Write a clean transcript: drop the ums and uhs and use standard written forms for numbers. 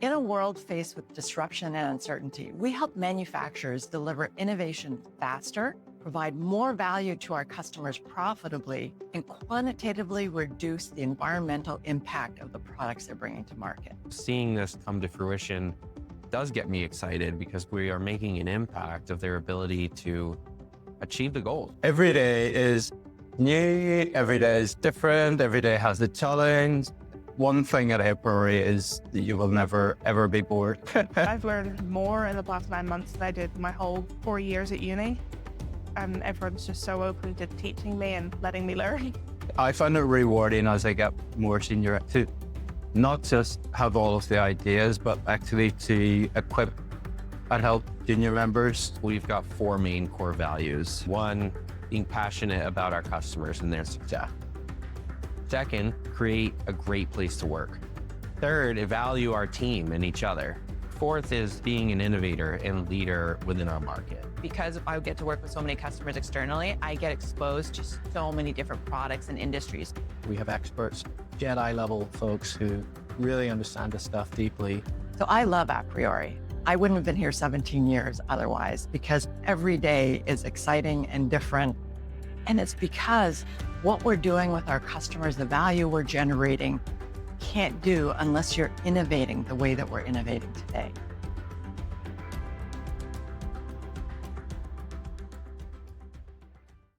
In a world faced with disruption and uncertainty, we help manufacturers deliver innovation faster, provide more value to our customers profitably, and quantitatively reduce the environmental impact of the products they're bringing to market. Seeing this come to fruition does get me excited because we are making an impact of their ability to achieve the goals. Every day is new, every day is different, every day has a challenge. One thing at aPriori is that you will never, ever be bored. I've learned more in the past 9 months than I did my whole 4 years at uni. And everyone's just so open to teaching me and letting me learn. I find it rewarding as I get more senior to not just have all of the ideas, but actually to equip and help junior members. We've got 4 main core values. 1, being passionate about our customers and their success. 2nd, create a great place to work. 3rd, value our team and each other. 4th is being an innovator and leader within our market. Because I get to work with so many customers externally, I get exposed to so many different products and industries. We have experts, Jedi level folks who really understand this stuff deeply. So I love aPriori. I wouldn't have been here 17 years otherwise, because every day is exciting and different. And it's because what we're doing with our customers, the value we're generating, can't do unless you're innovating the way that we're innovating today.